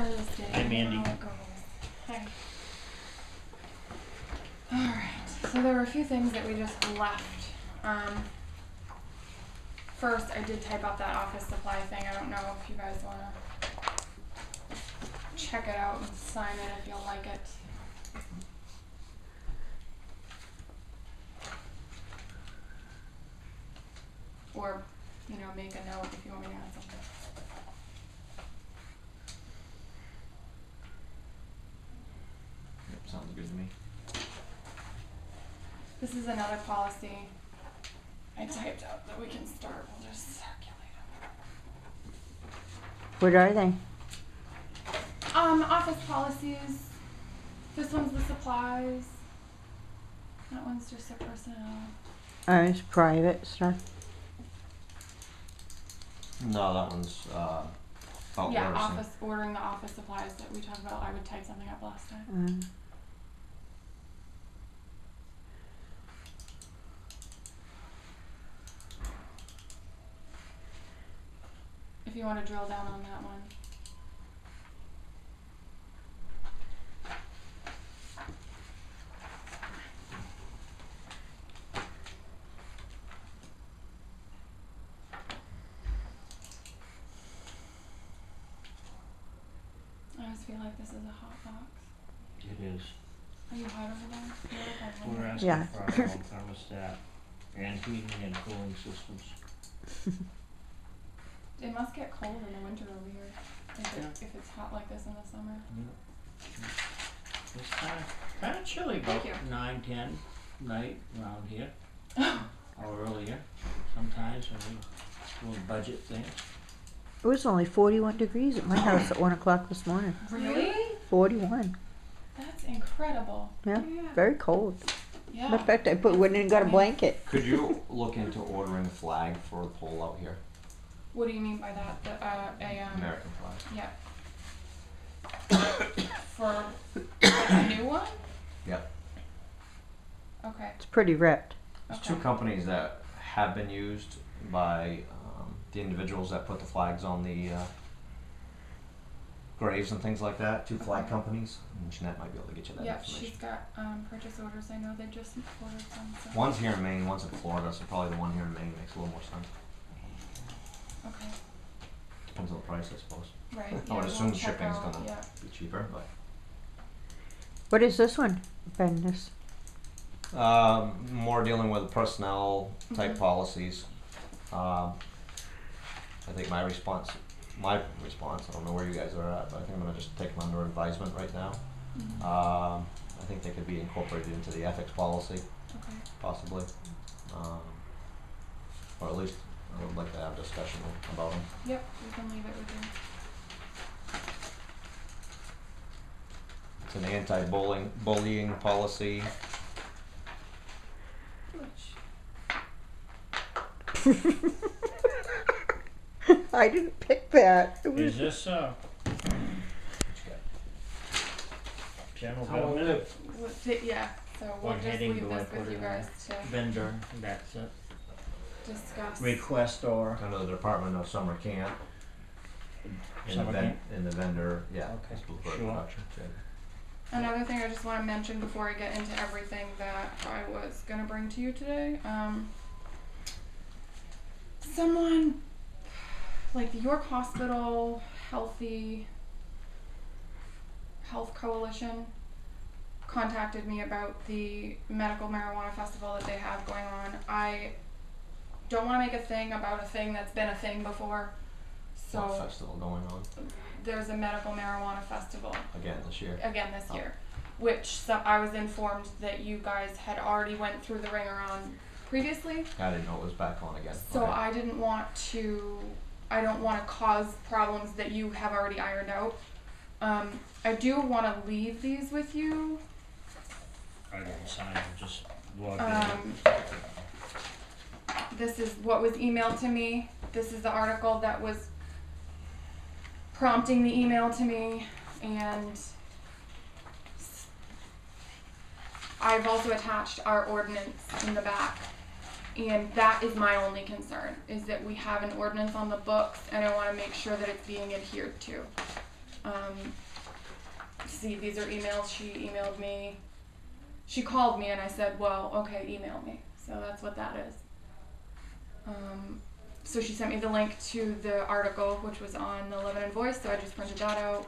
Thursday. Hi, Mandy. How it goes. Hi. Alright, so there were a few things that we just left. First, I did type up that office supply thing. I don't know if you guys want to check it out and sign it if you'll like it. Or, make a note if you want me to add something. Yep, sounds good to me. This is another policy I typed out that we can start. We'll just circulate them. What are they? Office policies. This one's the supplies. That one's just the personnel. It's private stuff. No, that one's about Yeah, orders. ordering the office supplies that we talked about. I would type something up last time. If you want to drill down on that one. I always feel like this is a hot box. It is. Are you hot over there? You're like a We're woman. asking Yeah. for our own thermostat and heating and cooling systems. It must get cold in the winter over here. If it's hot like this in the summer. It's kind of chilly, about 9, 10 night around here. Or earlier, sometimes when we do budget things. It was only 41 degrees at my house at 1 o'clock this morning. Really? 41. That's incredible. Yeah, very cold. Yeah. In fact, I went in and got a blanket. Could you look into ordering a flag for the pole out here? What do you mean by that? American flag. Yeah. For a new one? Yep. Okay. It's pretty ripped. There's two companies that have been used by the individuals that put the flags on the graves and things like that. Two flag companies. And Jeanette might be able to get you that Yeah, information. she's got purchase orders. I know they just ordered some. So. One's here in Maine, one's in Florida, so probably the one here in Maine makes a little more sense. Okay. Depends on the price, I suppose. Right. I Yeah, would assume we'll check shipping's out, gonna yeah. be cheaper, but What is this one? Bendis. more dealing with personnel type policies. I think my response, I don't know where you guys are at, but I think I'm gonna just take them under advisement right now. I think they could be incorporated into the ethics policy, Okay. possibly. Or at least I would like to have discussion about them. Yep, we can leave it with you. It's an anti-bullying policy. I didn't pick that. It was Is this general How will government? Yeah, so we'll What just heading leave do I this put with you in guys to Vendor, that's it. discuss. Request or Under the Department of Summer Camp. Summer camp? In the vendor, yeah. Okay, school for sure. production, yeah. Another thing I just want to mention before I get into everything that I was going to bring to you today. Someone, like the York Hospital Health Coalition, contacted me about the medical marijuana festival that they have going on. I don't want to make a thing about a thing that's been a thing before. So What festival going on there's a medical marijuana festival again this year? this year, which I was informed that you guys had already went through the ringer on previously. I didn't know it was back on again. So Okay. I don't want to cause problems that you have already ironed out. I do want to leave these with you. I didn't sign it, just log in. This is what was emailed to me. This is the article that was prompting the email to me, and I've also attached our ordinance in the back. And that is my only concern, is that we have an ordinance on the books, and I want to make sure that it's being adhered to. See, these are emails. She emailed me. She called me and I said, well, okay, email me. So that's what that is. So she sent me the link to the article, which was on the Lebanon Voice, so I just printed that out.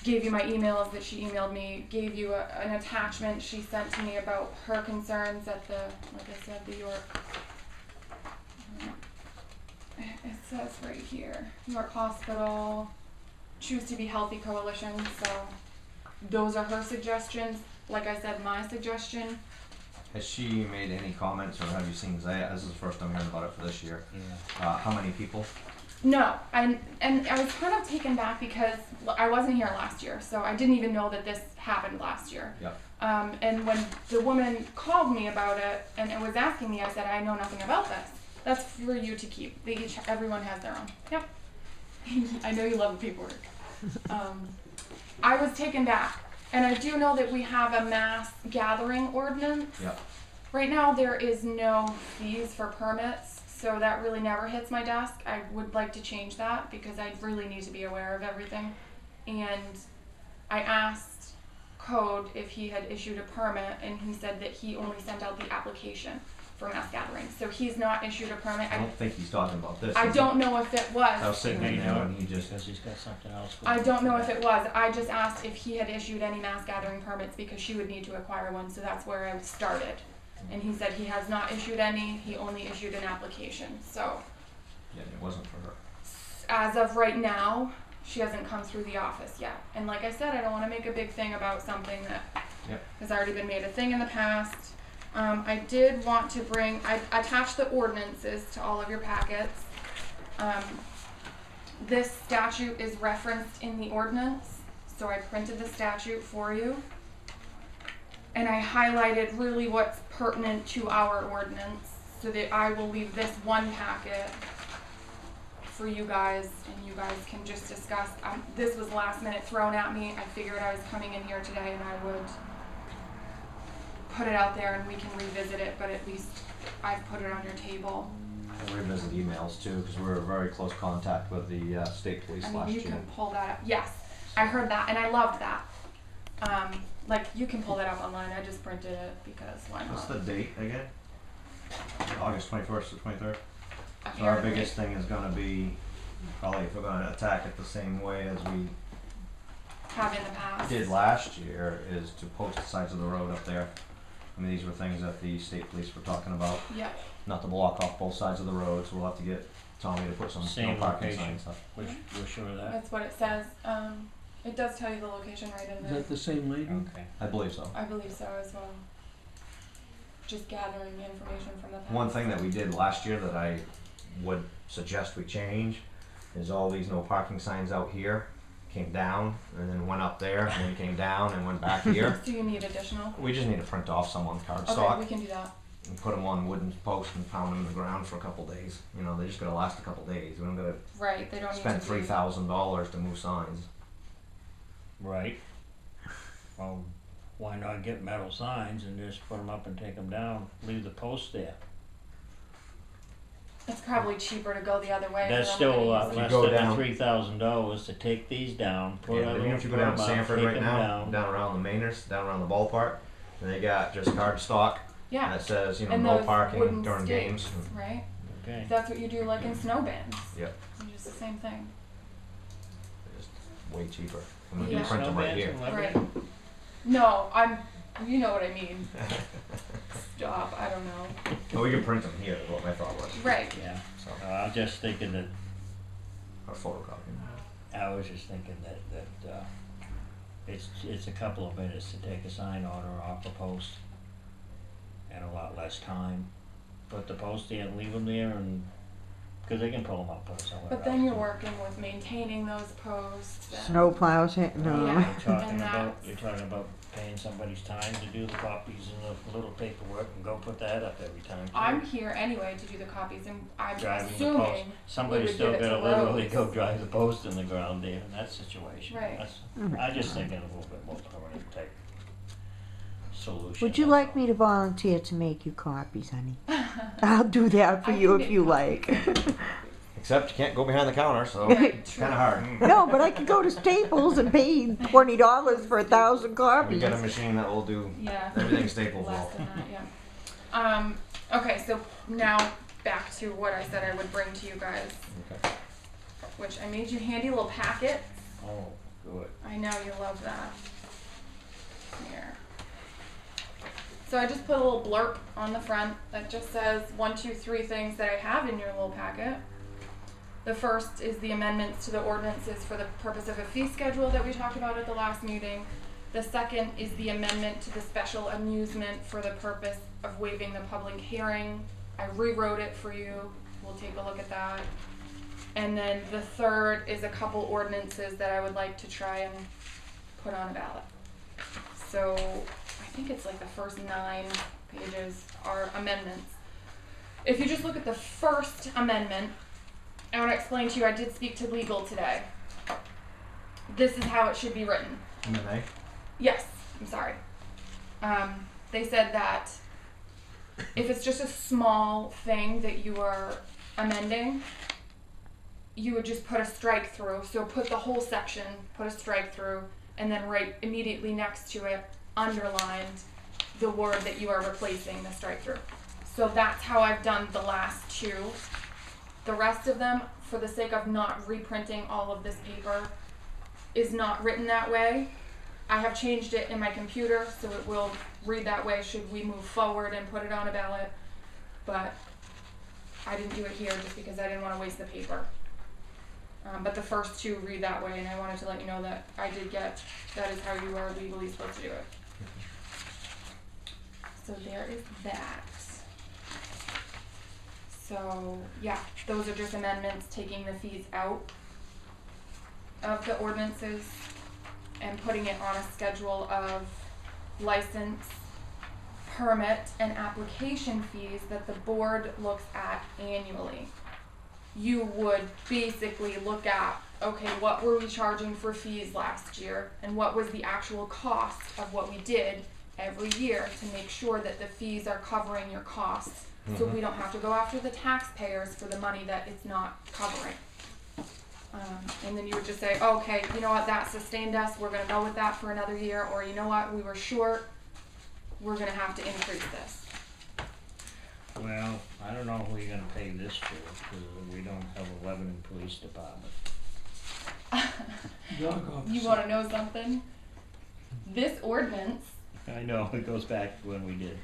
Gave you my emails that she emailed me, gave you an attachment she sent to me about her concerns at the, like I said, the York, it says right here, York Hospital, Choose to Be Healthy Coalition, so those are her suggestions. Like I said, my suggestion. Has she made any comments, or have you seen, this is the first time hearing about it for this year. Yeah. How many people? No, and I was kind of taken back because I wasn't here last year, so I didn't even know that this happened last year. Yep. And when the woman called me about it and was asking me, I said, I know nothing about this. That's for you to keep. Everyone has their own. Yep. I know you love the paperwork. I was taken back. And I do know that we have a mass gathering ordinance. Yep. Right now there is no fees for permits, so that really never hits my desk. I would like to change that because I really need to be aware of everything. And I asked Code if he had issued a permit, and he said that he only sent out the application for mass gatherings. So he's not issued a permit. I don't think he's talking about this. I don't know if it was. I was sitting in there and he just. Because he's got something else. I don't know if it was. I just asked if he had issued any mass gathering permits because she would need to acquire one, so that's where I started. And he said he has not issued any, he only issued an application, so. Yeah, it wasn't for her. As of right now, she hasn't come through the office yet. And like I said, I don't wanna make a big thing about something that has already been made a thing in the past. I did want to I attached the ordinances to all of your packets. This statute is referenced in the ordinance, so I printed the statute for you. And I highlighted really what's pertinent to our ordinance, so that I will leave this one packet for you guys, and you guys can just discuss. This was last minute thrown at me. I figured I was coming in here today and I would put it out there and we can revisit it, but at least I've put it on your table. And revisit emails too, because we were in very close contact with the state police last year. You can pull that up. Yes, I heard that and I loved that. Like, you can pull that up online. I just printed it because why not? What's the date again? August 21st to 23rd. So our Apparently. biggest thing is going to be, probably if we're going to attack it the same way as we Have in the past. did last year, is to post the sides of the road up there. I mean, these were things that the state police were talking about. Yeah. Not to block off both sides of the road, so we'll have to get Tommy to put some Same no parking location. signs up. Which, we're sure of that. That's what it says. It does tell you the location right in Is there. that the same lady? Okay. I believe so. I believe so as well. Just gathering information from the past. One thing that we did last year that I would suggest we change is all these no parking signs out here came down and then went up there and then came down and went back here. So you need additional? We just need to print off some on Okay, cardstock we can do that. and put them on wooden posts and pound them in the ground for a couple days. You know, they're just gonna last a couple days. We don't gotta Right, they don't spend need to be. $3,000 to move signs. Right. Well, why not get metal signs and just put them up and take them down, leave the post there? It's probably cheaper to go the other way. That's than still a I'm lot gonna you less go than the down- $3,000 to take these down, put Yeah, a but even little if you go down firm up, Sanford take right them now, down. down around the Mainers, down around the ballpark, and they got just cardstock Yeah, that says, you know, and no those parking wooden during stakes, games. right? Okay. That's what you do like in snow bands. Yep. It's just the same thing. Just way cheaper. I'm gonna Yeah. print them right Snowbands here. in Lebanon? Right. No, you know what I mean. Stop, I don't know. Well, we can print them here, is what my thought was. Right. Yeah. So, I was just thinking that, or photocopy. I was just thinking that it's a couple of minutes to take a sign order off a post and a lot less time. Put the post there, leave them there, and, cause they can pull them up, put it somewhere else. But then you're working with maintaining those posts. and- Snow plows, no. Yeah. You're talking about paying somebody's time to do the copies and the little paperwork and go put that up every time. too. I'm here anyway to do the copies, and I'm Driving the post. assuming Somebody's would still give it gotta to literally Rose. go drive the post in the ground there in that situation. Right. I just thinking a little bit more permanent type solution. Would you that's like all. me to volunteer to make you copies, honey? I'll do that for I you can if make you copies. like. Except you can't go behind the counter, so Right, it's true. kind of hard. No, but I could go to Staples and pay $20 for 1,000 We copies. got a machine that will do Yeah. everything Staples Less will. than that, yeah. Okay, so now back to what I said I would bring to you guys, Okay. which I made you handy little packets. Oh, good. I know you love that. Here. So I just put a little blurb on the front that just says 1, 2, 3 things that I have in your little packet. The first is the amendments to the ordinances for the purpose of a fee schedule that we talked about at the last meeting. The second is the amendment to the special amusement for the purpose of waiving the public hearing. I rewrote it for you. We'll take a look at that. And then the third is a couple ordinances that I would like to try and put on a ballot. So I think it's like the first 9 pages are amendments. If you just look at the first amendment, I want to explain to you, I did speak to legal today. This is how it should be written. M&A? Yes, I'm sorry. They said that if it's just a small thing that you are amending, you would just put a strike through. So put the whole section, put a strike through, and then right immediately next to it, underlined the word that you are replacing the strike through. So that's how I've done the last 2. The rest of them, for the sake of not reprinting all of this paper, is not written that way. I have changed it in my computer so it will read that way should we move forward and put it on a ballot. But I didn't do it here just because I didn't want to waste the paper. But the first 2 read that way, and I wanted to let you know that I did get, that is how you are legally supposed to do it. So there is that. So yeah, those are just amendments taking the fees out of the ordinances and putting it on a schedule of license, permit, and application fees that the board looks at annually. You would basically look at, okay, what were we charging for fees last year, and what was the actual cost of what we did every year to make sure that the fees are covering your costs, so we don't have to go after the taxpayers for the money that it's not covering. And then you would just say, okay, you know what, that sustained us, we're gonna go with that for another year, or you know what, we were short, we're gonna have to increase this. Well, I don't know who you're gonna pay this to, because we don't have a Lebanon Police Department. You wanna know something? This ordinance I know, it goes back to when we did.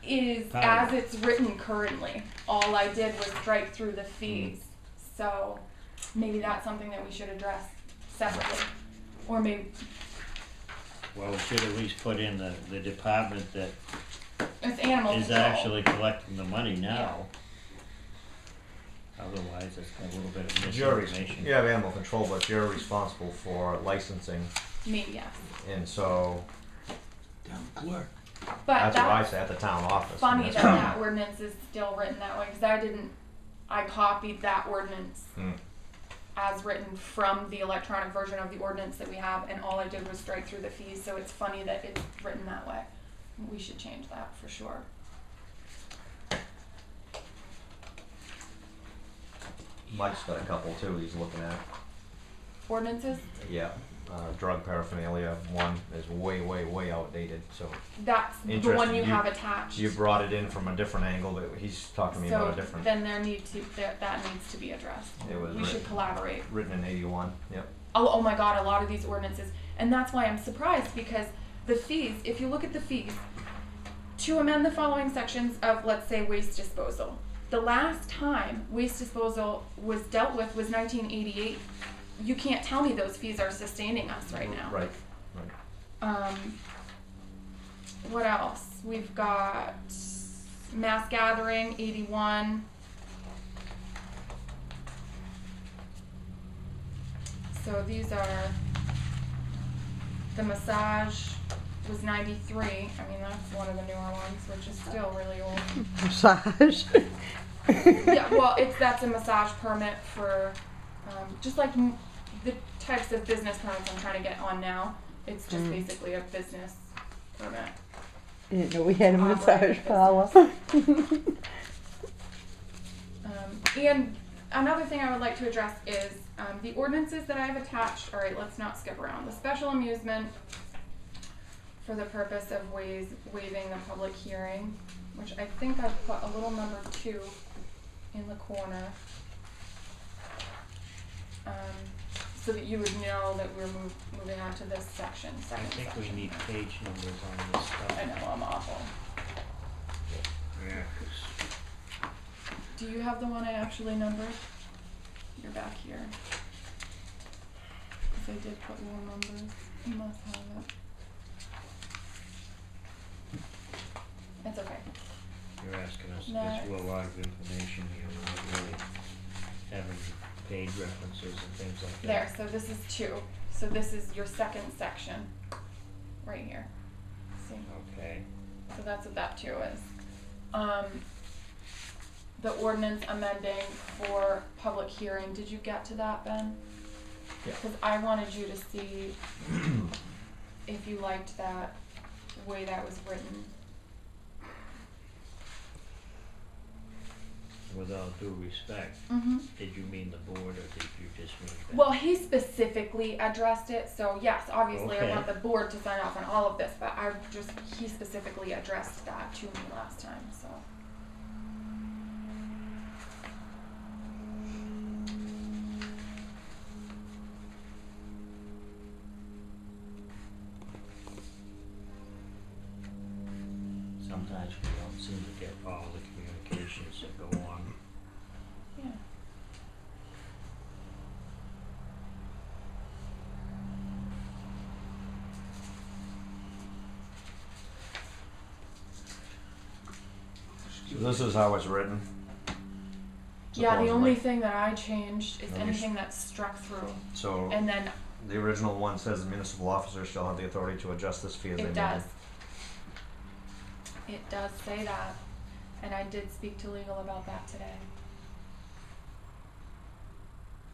is Kind as of. it's written currently. All I did was strike through the fees. So maybe that's something that we should address separately. Or maybe Well, we should at least put in the department that it's animal is control. actually collecting the money now. Otherwise, it's got a little bit of You're misinformation. you have animal control, but you're responsible for licensing, Me, yes. and so Town clerk. But that's what I that's say at the town office. funny and that that's- that ordinance is still written that way, because I copied that ordinance Hmm. as written from the electronic version of the ordinance that we have, and all I did was strike through the fees, so it's funny that it's written that way. We should change that for sure. Mike's got a couple too he's looking at. Ordinances, Yeah, drug paraphernalia one is way outdated, so that's the Interesting. one you You- have attached. you brought it in from a different angle, but he's talking to me about a So different, then that needs to be addressed. It was We should written. collaborate. written in 81, yep. Oh my god, a lot of these ordinances, and that's why I'm surprised, because the fees, if you look at the fees, to amend the following sections of, let's say, waste disposal. The last time waste disposal was dealt with was 1988. You can't tell me those fees are sustaining us right now. Right. What else? We've got mass gathering, 81. So these are, the massage was 93. I mean, that's one of the newer ones, which is still really old. Massage. Yeah, well, that's a massage permit for, just like the types of business permits I'm trying to get on now. It's just basically a business permit. I didn't know we had a Operating massage business. parlor. And another thing I would like to address is the ordinances that I have attached. All right, let's not skip around. The special amusement for the purpose of waiving the public hearing, which I think I've put a little number 2 in the corner, so that you would know that we're moving on to this section. I think we need page numbers on this stuff. I know, I'm awful. Yeah, 'cause Do you have the one I actually numbered? You're back here. Because I did put your numbers. You must have it. It's okay. you're asking us to Next. do a lot of information here, we're not really having page references and things like that. There, so this is 2. So this is your second section. Right here. See? Okay, So that's what that 2 is. The ordinance amending for public hearing, did you get to that, Ben? Yeah. Because I wanted you to see if you liked that way that was written. with all due respect, Mm-hmm. did you mean the board or did you just mean that? Well, he specifically addressed it, so yes, obviously I Okay. want the board to sign off on all of this, but he specifically addressed that to me last time, so. Sometimes we don't seem to get all the communications that go on. Yeah. So this is how it's written. Yeah, the Supposedly. only thing that I changed is Let me anything that's struck through, So and then the original one says the municipal officers shall have the authority to adjust this fee as they may. it does. It does say that, and I did speak to legal about that today.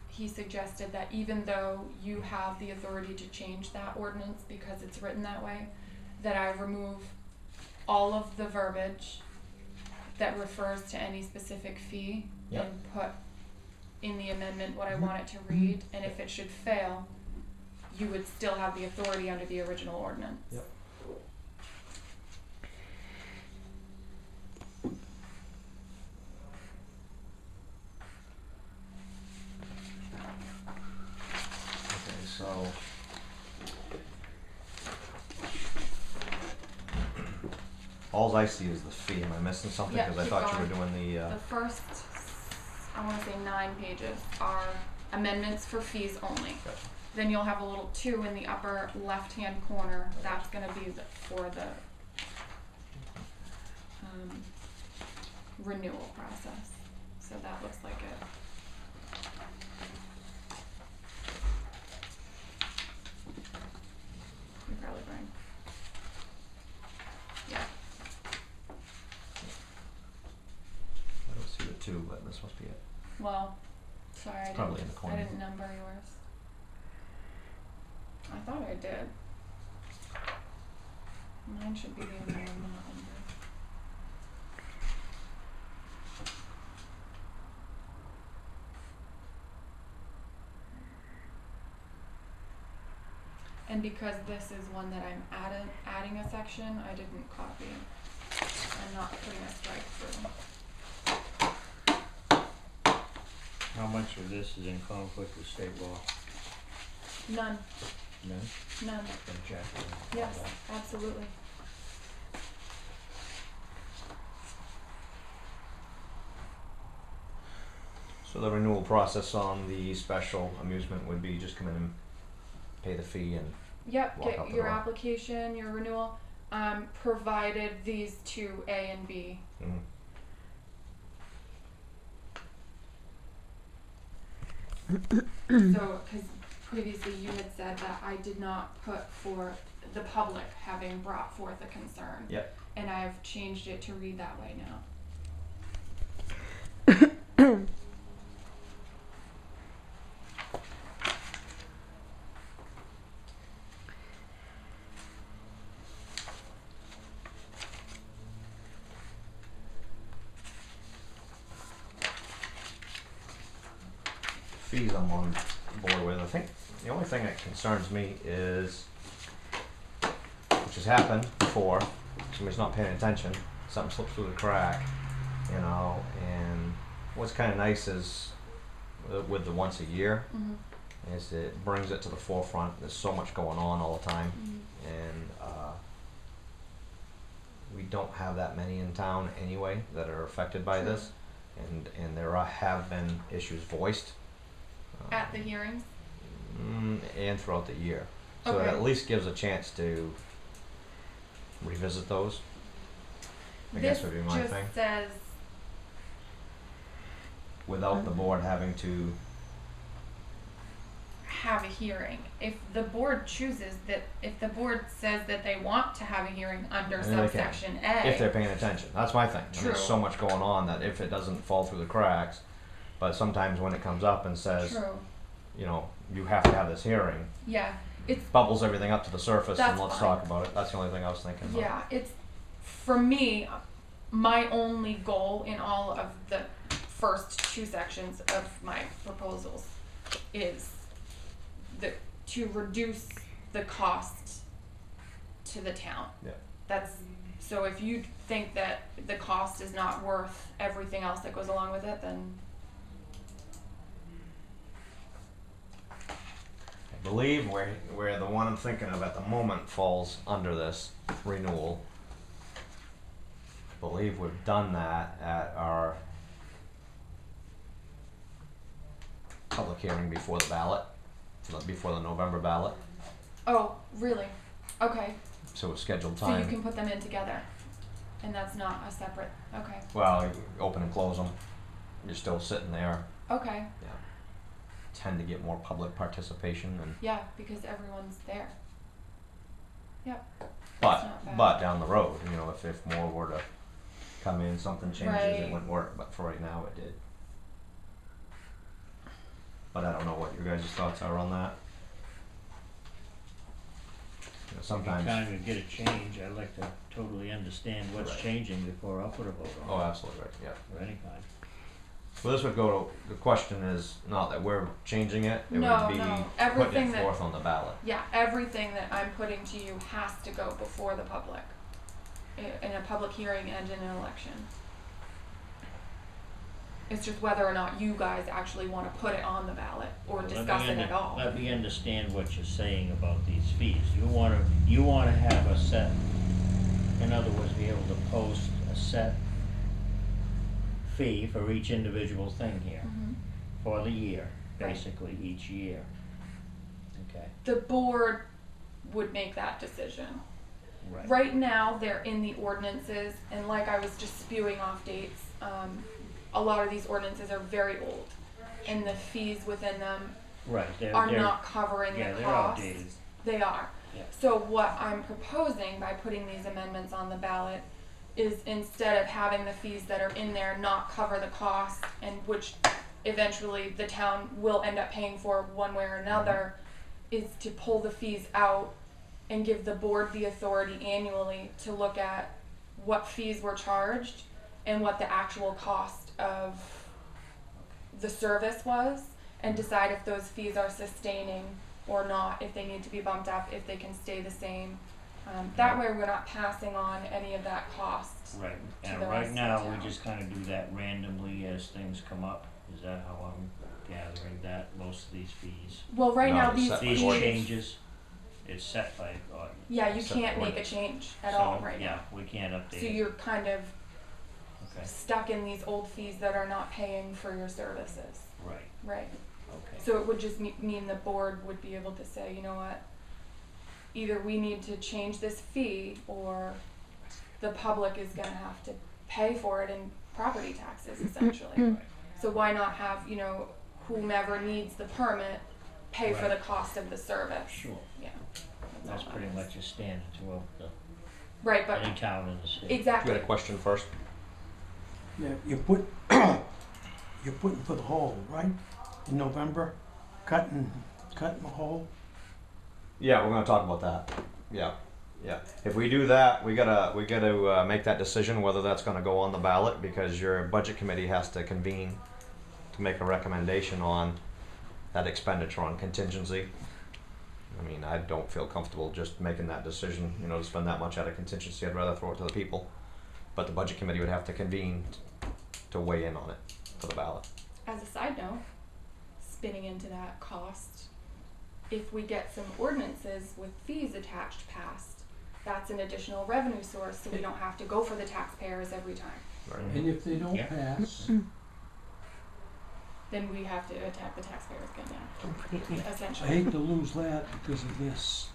He suggested that even though you have the authority to change that ordinance because it's written that way, that I remove all of the verbiage that refers to any specific fee Yep. and put in the amendment what I want it to read, and if it should fail, you would still have the authority under the original ordinance. Yep. Okay, so all I see is the fee. Am I missing something? Yeah, Because I keep thought you were going. doing the. The first, I wanna say 9 pages are amendments for fees only. Gotcha. Then you'll have a little 2 in the upper left-hand corner, that's gonna be for the renewal process, so that looks like it. You're probably right. Yeah, I don't see the 2, but this must be it. well, sorry, I Probably in the corner. didn't number yours. I thought I did. Mine should be the only one not numbered. And because this is one that I'm adding a section, I didn't copy it. I'm not putting a strike through. How much of this is in conflict with state law? None, None? none. Can check on Yes, that. absolutely. So the renewal process on the special amusement would be just come in and pay the fee and Yep, Walk out get the your door. application, your renewal, provided these 2, A and B. mhm. So, cause previously you had said that I did not put for the public having brought forth a concern. Yep. And I've changed it to read that way now. fees I'm on board with. I think the only thing that concerns me is, which has happened before, somebody's not paying attention, something slips through the crack, you know, and what's kinda nice is, with the once a year, is it brings it to the forefront. There's so much going on all the time, and we don't have that many in town anyway that are affected by this, and there have been issues voiced At the hearings? and throughout the year. So it Okay. at least gives a chance to revisit those. I guess would be my This thing, just says, without the board having to. have a hearing. If the board chooses that, if the board says that they want to have a hearing under And they can, subsection A. if they're paying attention. That's my thing. I mean, there's True. so much going on that if it doesn't fall through the cracks, but sometimes when it comes up and says, True, you know, you have to have this hearing, yeah, it's, bubbles everything up to the surface and That's let's fine. talk about it. That's the only thing I was thinking about. yeah, it's, for me, my only goal in all of the first two sections of my proposals is to reduce the cost to the town. Yeah. That's, so if you think that the cost is not worth everything else that goes along with it, then I believe where the one I'm thinking of at the moment falls under this renewal. I believe we've done that at our public hearing before the ballot, before the November ballot. oh, really? Okay, So it's scheduled so you time. can put them in together, and that's not a separate, okay, Well, you open and close them. You're still sitting there. okay, Tend to get more public participation, and yeah, because everyone's there. Yep, but not bad. but down the road, you know, if more were to come in, something changes, Right. it wouldn't work. But for right now, it did. But I don't know what your guys' thoughts are on that. You know, sometimes. Anytime you get a change, I like to totally understand what's Right. changing before I'll put a vote Oh, on it, absolutely right. Yeah. of any kind. Well, this would go to, the question is not that we're changing it. It No, would be no. putting Everything it that- forth on the ballot. yeah, everything that I'm putting to you has to go before the public, in a public hearing and in an election. It's just whether or not you guys actually wanna put it on the ballot or Well, discuss it at all. Let me understand what you're saying about these fees. You wanna have a set, in other words, be able to post a set fee for each individual thing here, Mhm. for the year, Right. basically each year. Okay, The board would make that decision. right. Right now, they're in the ordinances, and like I was just spewing off dates, a lot of these ordinances are very old, and the fees within them Right, are they're, not covering yeah, the they're cost. outdated. They are. Yeah. So what I'm proposing by putting these amendments on the ballot is, instead of having the fees that are in there not cover the cost, and which eventually the town will end up paying for one way or another, is to pull the fees out and give the board the authority annually to look at what fees were charged and what the actual cost of the service was, and decide if those fees are sustaining or not, if they need to be bumped up, if they can stay the same. That way we're not passing on any of that cost. Right, to and the right rest of now, town. we just kinda do that randomly as things come up. Is that how I'm gathering that, most of these fees? Well, right No, now it's these set by These fees, ordinance. changes, it's set by ordinance. yeah, you Set by can't make a ordinance. change at So, all right yeah, now. we can't update So it. you're kind of Okay, stuck in these old fees that are not paying for your services, right, right? okay. So it would just mean the board would be able to say, you know what, either we need to change this fee, or the public is gonna have to pay for it in property taxes essentially. Right. So why not have, you know, whomever needs the permit pay for Right. the cost of the service? Sure, Yeah. that's all pretty that is. much a standard throughout Right, but any town in the state. You exactly. got a question first? Yeah, you put, you're putting for the hole, right? In November, cutting the hole. Yeah, we're gonna talk about that. Yeah, yeah. If we do that, we gotta make that decision whether that's gonna go on the ballot, because your budget committee has to convene to make a recommendation on that expenditure on contingency. I mean, I don't feel comfortable just making that decision, you know, to spend that much out of contingency. I'd rather throw it to the people. But the budget committee would have to convene to weigh in on it for the ballot. As a side note, spinning into that cost, if we get some ordinances with fees attached passed, that's an additional revenue source, so we don't have to go for the taxpayers every time. Right. And if they don't Yeah. pass, Then we have to attack the taxpayers again, yeah, I essentially. hate to lose that because of this.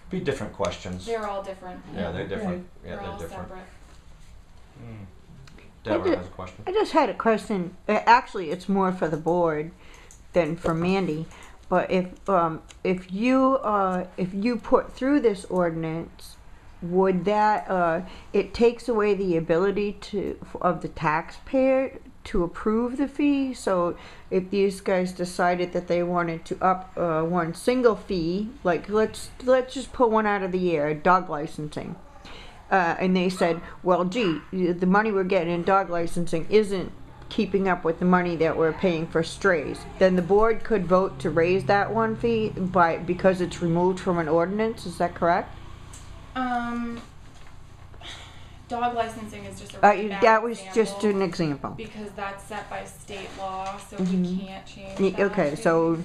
Be different questions. They're all different. Yeah, they're different. Yeah, They're they're all different. separate. Deborah has a question. I just had a question. Actually, it's more for the board than for Mandy. But if you put through this ordinance, would that it takes away the ability of the taxpayer to approve the fee? So if these guys decided that they wanted to up one single fee, like let's just pull one out of the air, dog licensing. And they said, well, gee, the money we're getting in dog licensing isn't keeping up with the money that we're paying for strays. Then the board could vote to raise that one fee because it's removed from an ordinance. Is that correct? Dog licensing is just a really bad That was example just an example. because that's set by state law, so Mhm. we can't change that. Okay, so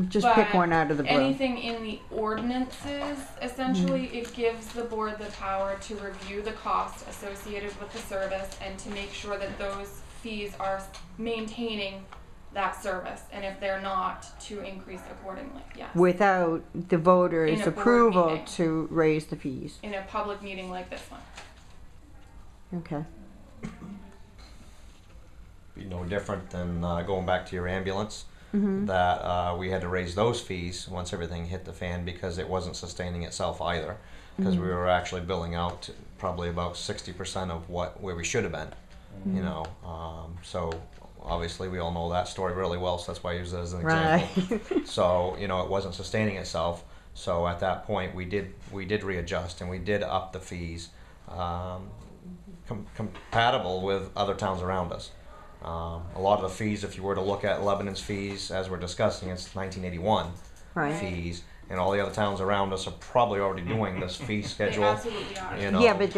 just pick But one out of the blue. anything in the ordinances, essentially, it gives the board the power to review the cost associated with the service and to make sure that those fees are maintaining that service, and if they're not, to increase accordingly, yes. Without the voters' In a board approval meeting. to raise the fees. In a public meeting like this one. Okay. Be no different than going back to your ambulance. Mm-hmm. That we had to raise those fees once everything hit the fan because it wasn't sustaining itself either. Because we were actually billing out probably about 60% of where we should have been. You know, so obviously we all know that story really well. So that's why I use it as an example. Right. So you know, it wasn't sustaining itself. So at that point, we did readjust and we did up the fees, compatible with other towns around us. A lot of the fees, if you were to look at Lebanon's fees, as we're discussing, it's 1981 Right. fees, and all the other towns around us are probably already doing this fee They schedule. absolutely are. You know, Yeah, but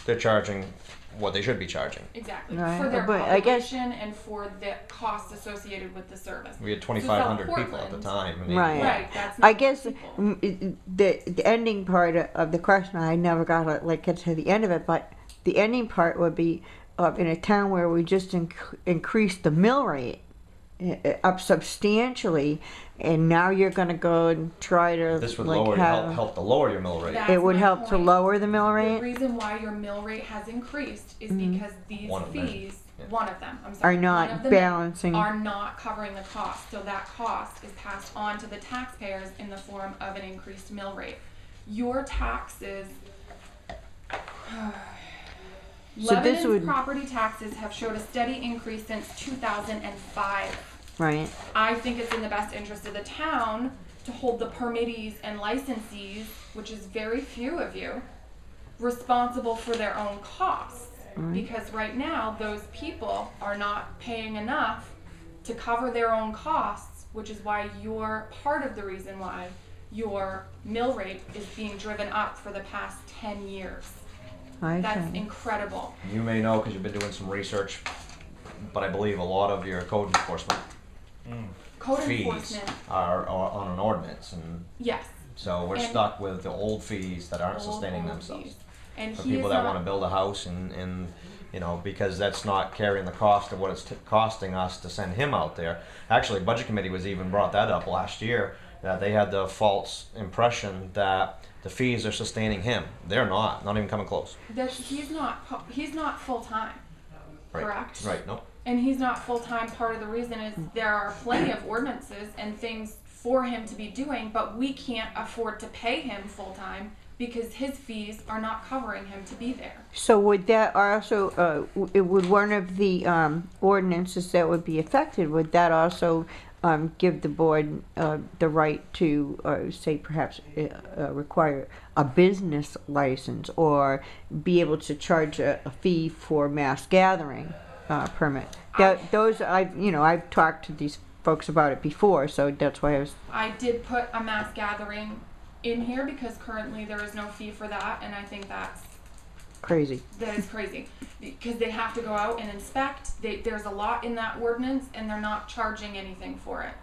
they're charging what they should be charging. Exactly. Right, For their but I guess- population and for the costs associated with the service. We had 2,500 South people at the Portland- time. I mean, Right. Right, that's not I guess people. the ending part of the question, I never got to get to the end of it, but the ending part would be in a town where we just increased the mill rate up substantially, and now you're going to go and try to This would like help to lower your mill rate. That's it would my help to point. lower the mill The rate. reason why your mill rate has increased is Mhm. because these One of them. fees, Yeah. one of them, I'm Are sorry, one not of them balancing. are not covering the cost. So that cost is passed on to the taxpayers in the form of an increased mill rate. Your taxes. So this Lebanon's would- property taxes have showed a steady increase since 2005. Right. I think it's in the best interest of the town to hold the permittees and licensees, which is very few of you, responsible for their own costs. Because right now, those people are not paying enough to cover their own costs, which is why you're part of the reason why your mill rate is being driven up for the past 10 years. That's Okay. incredible. You may know because you've been doing some research, but I believe a lot of your code enforcement Code fees enforcement, are on an ordinance, and yes. so we're And- stuck with the old fees that aren't sustaining old themselves. fees. And For he people is that not, want to build a house and you know, because that's not carrying the cost of what it's costing us to send him out there. Actually, Budget Committee was even brought that up last year, that they had the false impression that the fees are sustaining him. They're not even coming close. that he's not full-time, Right. correct? Right, no. And he's not full-time. Part of the reason is there are plenty of ordinances and things for him to be doing, but we can't afford to pay him full-time because his fees are not covering him to be there. So would that also, would one of the ordinances that would be affected, would that also give the board the right to, say, perhaps require a business license or be able to charge a fee for mass gathering? permit. Those, I've talked to these folks about it before, so that's why I was, I did put a mass gathering in here because currently there is no fee for that, and I think that is crazy because they have to go out and inspect. There's a lot in that ordinance, and they're not charging anything for it.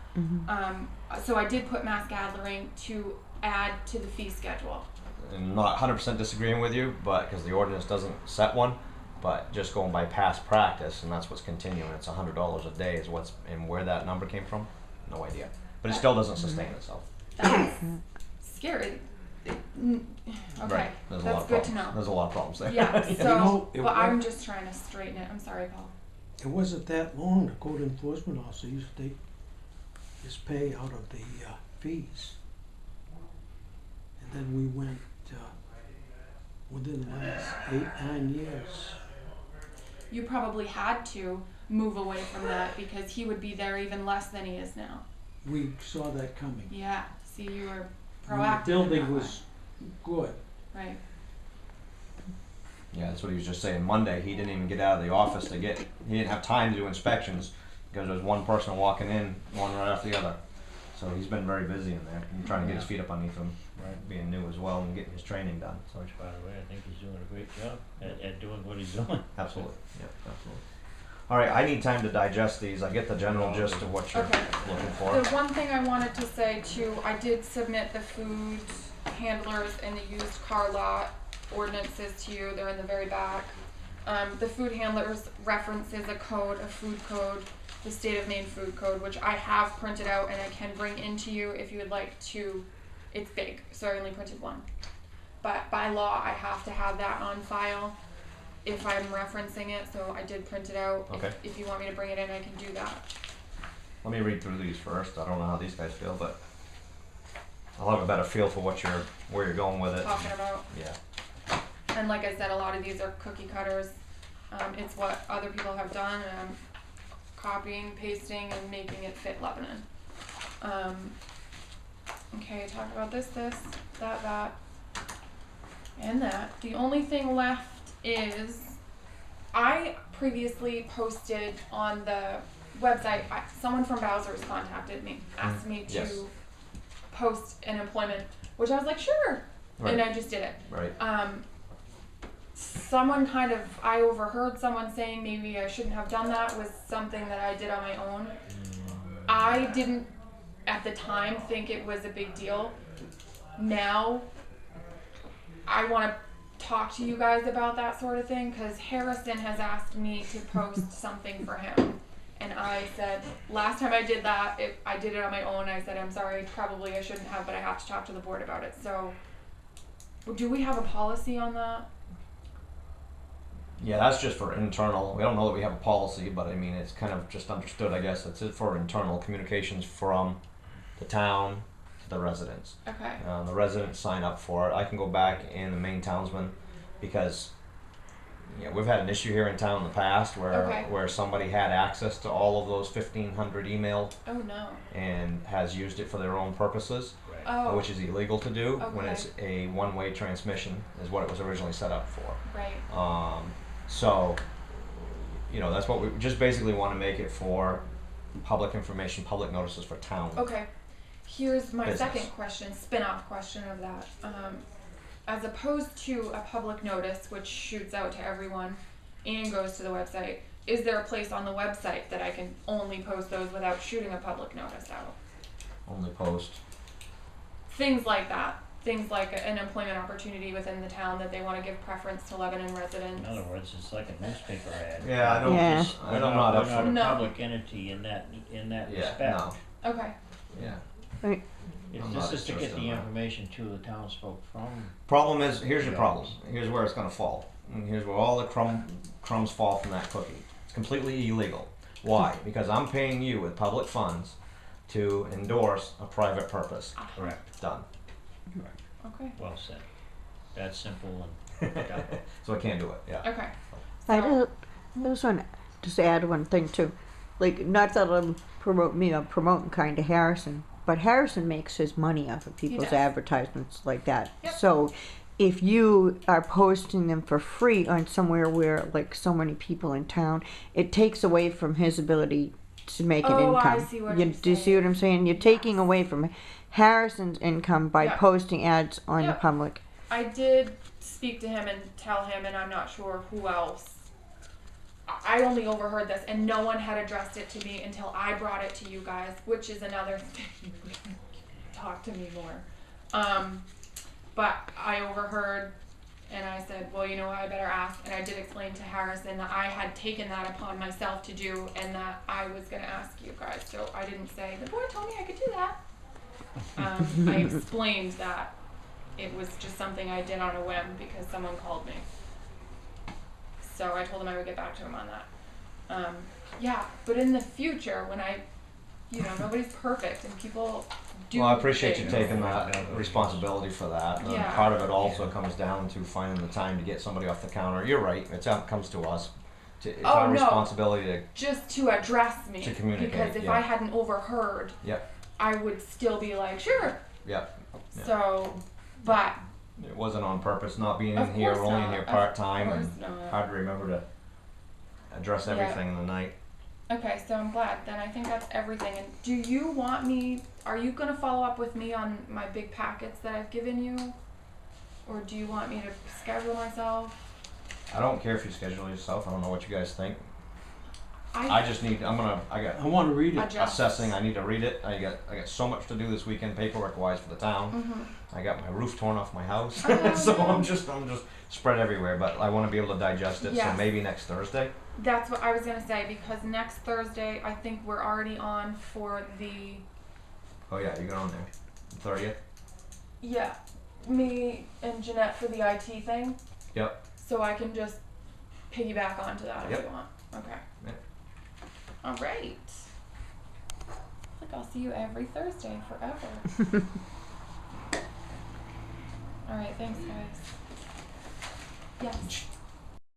So I did put mass gathering to add to the fee schedule. I'm not 100% disagreeing with you, but because the ordinance doesn't set one, but just going by past practice, and that's what's continuing. It's $100 a day is what's, and where that number came from, no idea. But it still doesn't sustain itself. That's scary. Okay, Right. There's a lot that's of good to problems. know. There's a lot of problems there. Yeah, so, know, it but was- I'm just trying to straighten it. I'm sorry, Paul. It wasn't that long, the code enforcement officer used to take his pay out of the fees. And then we went, within the last 8-9 years, You probably had to move away from that because he would be there even less than he is now. we saw that coming. Yeah, see, you were When proactive. the in building that was good. way. Right. Yeah, that's what he was just saying. Monday, he didn't even get out of the office he didn't have time to do inspections because there was one person walking in, one right after the other. So he's been very busy in there and trying to get his feet up underneath him, Right. being new as well and getting his training done. So Which, by the way, I think he's doing a great job at doing what he's doing. absolutely, yeah, absolutely. All right, I need time to digest these. I get the general gist of what you're Okay. looking for. The one thing I wanted to say too, I did submit the food handlers and the used car lot ordinances to you. They're in the very back. The food handlers references a code, a food code, the state of Maine food code, which I have printed out and I can bring into you if you would like to. It's big, so I only printed one. But by law, I have to have that on file if I'm referencing it, so I did print it out. Okay. If you want me to bring it in, I can do that. Let me read through these first. I don't know how these guys feel, but I'll have a better feel for where you're going with it. Talking about. Yeah. And like I said, a lot of these are cookie cutters. It's what other people have done, and I'm copying, pasting, and making it fit Lebanon. Okay, talk about this, that, and that. The only thing left is I previously posted on the website. Someone from Bowser's contacted me, asked me to Yes. post an employment, which I was like, sure, Right. and I just did it. Right. I overheard someone saying maybe I shouldn't have done that, was something that I did on my own. I didn't at the time think it was a big deal. Now I want to talk to you guys about that sort of thing because Harrison has asked me to post something for him. And I said, last time I did that, I did it on my own. I said, I'm sorry, probably I shouldn't have, but I have to talk to the board about it. So do we have a policy on that? Yeah, that's just for internal. We don't know that we have a policy, but I mean, it's kind of just understood, I guess. It's for internal communications from the town to the residents. Okay. The residents sign up for it. I can go back in the Maine Townsman because we've had an issue here in town in the past where somebody had access to all of those 1,500 email Oh no. and has used it for their own purposes, Right. Oh. which is illegal to do when Okay. it's a one-way transmission is what it was originally set up for. Right. So, that's what we just basically want to make it for public information, public notices for town. Okay. Here's my Business. second question, spin-off question of that. As opposed to a public notice, which shoots out to everyone and goes to the website, is there a place on the website that I can only post those without shooting a public notice out? Only post. Things like that. Things like an employment opportunity within the town that they want to give preference to Lebanon residents. In other words, it's like a newspaper ad. Yeah, I don't. Yeah. I don't know. We're not a No. public entity in that respect. No. Okay. Yeah. This I'm this not is to get interested the in that. information to the townsfolk from. Problem is, here's your Yeah. problem. Here's where it's gonna fall. And here's where all the crumbs fall from that cookie. It's completely illegal. Why? Because I'm paying you with public funds to endorse a private purpose. Correct. Done. Okay. Well said. That's simple and done. So I can't do it. Yeah. Okay. I just want to just add one thing too. Like, not that I'm promoting kind of Harrison, but Harrison makes his money off of people's does. advertisements like that. Yep. So if you are posting them for free on somewhere where like so many people in town, it takes away from his ability to make an Oh, I income. see what You, you're do you see saying. what I'm saying? You're taking Yes. away from Harrison's income by Yeah. posting ads on Yeah. the public. I did speak to him and tell him, and I'm not sure who else. I only overheard this, and no one had addressed it to me until I brought it to you guys, which is another thing. Talk to me more. But I overheard, and I said, well, you know what, I better ask. And I did explain to Harrison that I had taken that upon myself to do, and that I was going to ask you guys. So I didn't say, the board told me I could do that. I explained that it was just something I did on a whim because someone called me. So I told him I would get back to him on that. Yeah, but in the future, when nobody's perfect and people do Well, I appreciate you things. taking that responsibility for that. And Yeah. part of it also comes down to finding the time to get somebody off the counter. You're right. It comes to us. It's Oh, our no. responsibility to. Just to address me. To communicate, Because if yeah. I hadn't overheard, Yep. I would still be like, sure. Yep. Yeah. So, but It wasn't on purpose. Not being Of in here, course only in not. here Of part time, course and not. hard to remember to address Yeah. everything in the night. okay, so I'm glad. Then I think that's everything. And do you want me? Are you gonna follow up with me on my big packets that I've given you, or do you want me to schedule myself? I don't care if you schedule yourself. I don't know what you guys think. I I just need. I got I wanna read it. adjust. assessing. I need to read it. I got so much to do this weekend, paperwork wise for the town. Mhm. I got my roof torn off my house, Oh, so no. I'm just spread everywhere. But I want to be able to digest it. Yes. So maybe next Thursday. That's what I was gonna say because next Thursday I think we're already on for the Oh yeah, you got on there. 30th. me and Jeanette for the IT thing. Yep. So I can just piggyback onto that if Yep. you want. Okay. Yep. All right. Like I'll see you every Thursday forever. All right. Thanks, guys. Yes.